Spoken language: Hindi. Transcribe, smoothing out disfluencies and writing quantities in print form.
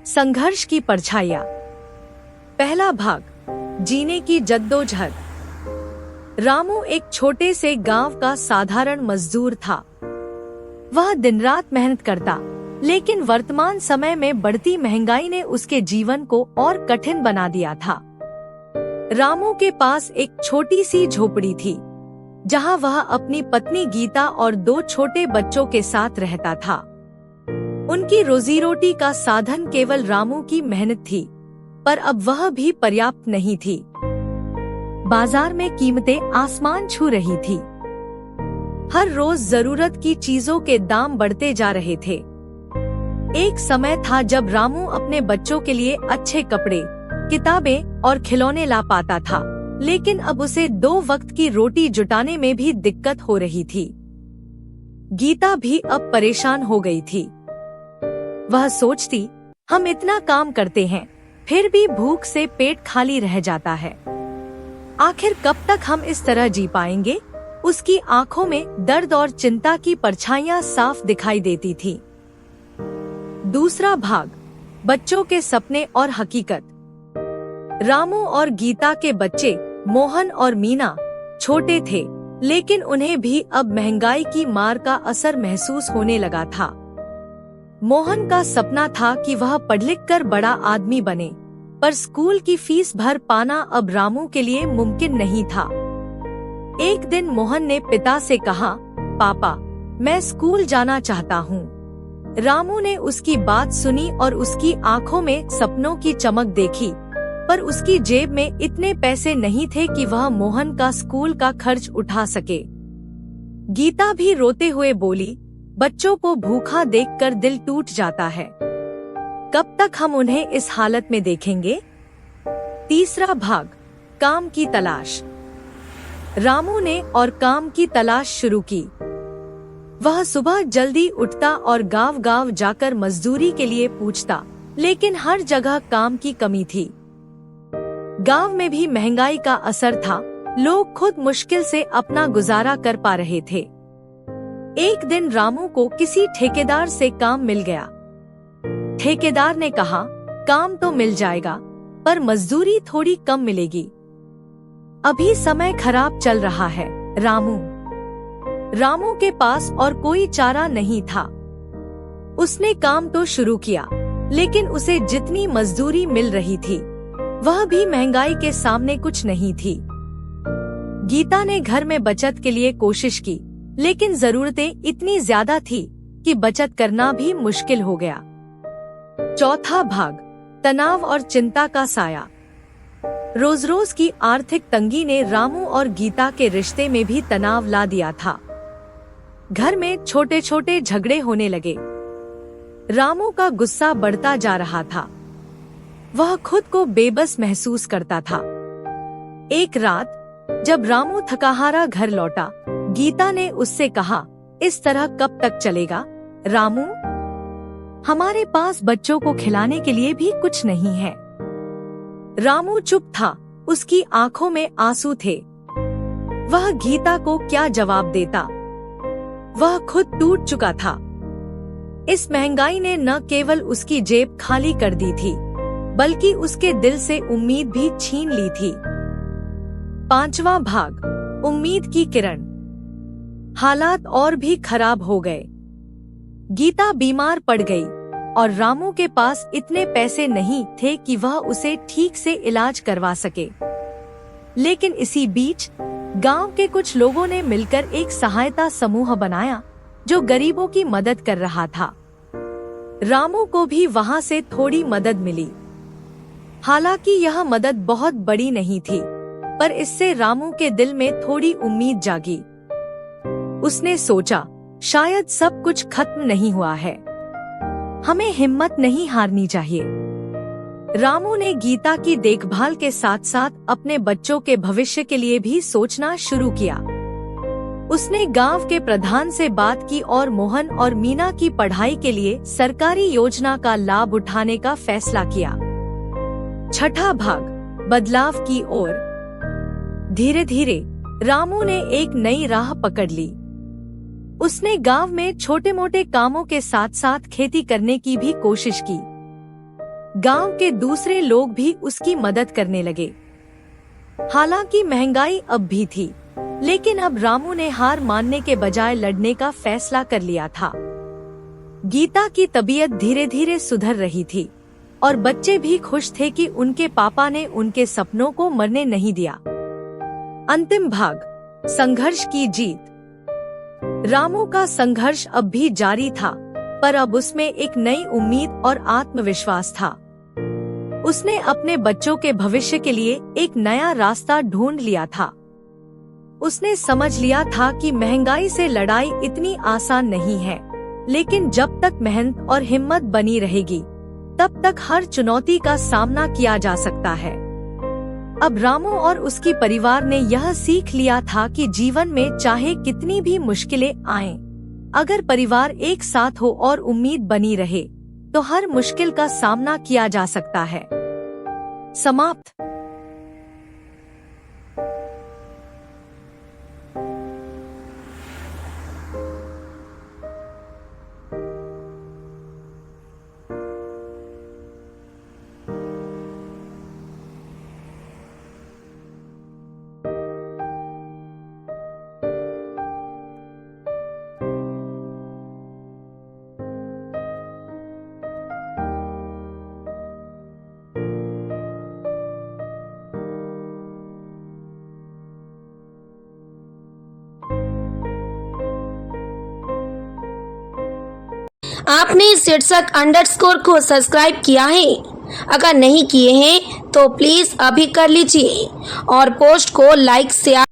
संघर्ष की परछाइयां। पहला भाग, जीने की जद्दोजहद। रामू एक छोटे से गांव का साधारण मजदूर था। वह दिन रात मेहनत करता, लेकिन वर्तमान समय में बढ़ती महंगाई ने उसके जीवन को और कठिन बना दिया था। रामू के पास एक छोटी सी झोपड़ी थी, जहां वह अपनी पत्नी गीता और 2 छोटे बच्चों के साथ रहता था। उनकी रोजी रोटी का साधन केवल रामू की मेहनत थी, पर अब वह भी पर्याप्त नहीं थी। बाजार में कीमतें आसमान छू रही थी। हर रोज जरूरत की चीजों के दाम बढ़ते जा रहे थे। एक समय था जब रामू अपने बच्चों के लिए अच्छे कपड़े, किताबें और खिलौने ला पाता था, लेकिन अब उसे 2 वक्त की रोटी जुटाने में भी दिक्कत हो रही थी। गीता भी अब परेशान हो गई थी। वह सोचती, हम इतना काम करते हैं, फिर भी भूख से पेट खाली रह जाता है। आखिर कब तक हम इस तरह जी पाएंगे? उसकी आंखों में दर्द और चिंता की परछाइयां साफ दिखाई देती थी। दूसरा भाग, बच्चों के सपने और हकीकत। रामू और गीता के बच्चे मोहन और मीना छोटे थे, लेकिन उन्हें भी अब महंगाई की मार का असर महसूस होने लगा था। मोहन का सपना था कि वह पढ़ लिख कर बड़ा आदमी बने, पर स्कूल की फीस भर पाना अब रामू के लिए मुमकिन नहीं था। एक दिन मोहन ने पिता से कहा, पापा, मैं स्कूल जाना चाहता हूँ। रामू ने उसकी बात सुनी और उसकी आंखों में सपनों की चमक देखी, पर उसकी जेब में इतने पैसे नहीं थे कि वह मोहन का स्कूल का खर्च उठा सके। गीता भी रोते हुए बोली, बच्चों को भूखा देखकर दिल टूट जाता है। कब तक हम उन्हें इस हालत में देखेंगे? तीसरा भाग, काम की तलाश। रामू ने और काम की तलाश शुरू की। वह सुबह जल्दी उठता और गांव-गांव जाकर मजदूरी के लिए पूछता, लेकिन हर जगह काम की कमी थी। गांव में भी महंगाई का असर था। लोग खुद मुश्किल से अपना गुजारा कर पा रहे थे। एक दिन रामू को किसी ठेकेदार से काम मिल गया। ठेकेदार ने कहा, काम तो मिल जाएगा, पर मजदूरी थोड़ी कम मिलेगी। अभी समय खराब चल रहा है। रामू के पास और कोई चारा नहीं था। उसने काम तो शुरू किया, लेकिन उसे जितनी मजदूरी मिल रही थी, वह भी महंगाई के सामने कुछ नहीं थी। गीता ने घर में बचत के लिए कोशिश की, लेकिन जरूरतें इतनी ज्यादा थी कि बचत करना भी मुश्किल हो गया। चौथा भाग, तनाव और चिंता का साया। रोज रोज की आर्थिक तंगी ने रामू और गीता के रिश्ते में भी तनाव ला दिया था। घर में छोटे छोटे झगड़े होने लगे। रामू का गुस्सा बढ़ता जा रहा था। वह खुद को बेबस महसूस करता था। एक रात जब रामू थकाहारा घर लौटा, गीता ने उससे कहा, इस तरह कब तक चलेगा रामू? हमारे पास बच्चों को खिलाने के लिए भी कुछ नहीं है। रामू चुप था। उसकी आंखों में आंसू थे। वह गीता को क्या जवाब देता? वह खुद टूट चुका था। इस महंगाई ने न केवल उसकी जेब खाली कर दी थी, बल्कि उसके दिल से उम्मीद भी छीन ली थी। पांचवा भाग, उम्मीद की किरण। हालात और भी खराब हो गए। गीता बीमार पड़ गई और रामू के पास इतने पैसे नहीं थे कि वह उसे ठीक से इलाज करवा सके। लेकिन इसी बीच गांव के कुछ लोगों ने मिलकर एक सहायता समूह बनाया, जो गरीबों की मदद कर रहा था। रामू को भी वहां से थोड़ी मदद मिली। हालांकि यह मदद बहुत बड़ी नहीं थी, पर इससे रामू के दिल में थोड़ी उम्मीद जागी। उसने सोचा, शायद सब कुछ खत्म नहीं हुआ है। हमें हिम्मत नहीं हारनी चाहिए। रामू ने गीता की देखभाल के साथ साथ अपने बच्चों के भविष्य के लिए भी सोचना शुरू किया। उसने गांव के प्रधान से बात की और मोहन और मीना की पढ़ाई के लिए सरकारी योजना का लाभ उठाने का फैसला किया। छठा भाग, बदलाव की ओर। धीरे धीरे रामू ने एक नई राह पकड़ ली। उसने गांव में छोटे मोटे कामों के साथ साथ खेती करने की भी कोशिश की। गांव के दूसरे लोग भी उसकी मदद करने लगे। हालांकि महंगाई अब भी थी, लेकिन अब रामू ने हार मानने के बजाय लड़ने का फैसला कर लिया था। गीता की तबीयत धीरे धीरे सुधर रही थी और बच्चे भी खुश थे कि उनके पापा ने उनके सपनों को मरने नहीं दिया। अंतिम भाग, संघर्ष की जीत। रामू का संघर्ष अब भी जारी था, पर अब उसमें एक नई उम्मीद और आत्मविश्वास था। उसने अपने बच्चों के भविष्य के लिए एक नया रास्ता ढूंढ लिया था। उसने समझ लिया था कि महंगाई से लड़ाई इतनी आसान नहीं है, लेकिन जब तक मेहनत और हिम्मत बनी रहेगी, तब तक हर चुनौती का सामना किया जा सकता है। अब रामू और उसकी परिवार ने यह सीख लिया था कि जीवन में चाहे कितनी भी मुश्किलें आएं, अगर परिवार एक साथ हो और उम्मीद बनी रहे, तो हर मुश्किल का सामना किया जा सकता है। समाप्त। आपने शीर्षक अंडरस्कोर को सब्सक्राइब किया है? अगर नहीं किए हैं तो प्लीज अभी कर लीजिए और पोस्ट को लाइक शेयर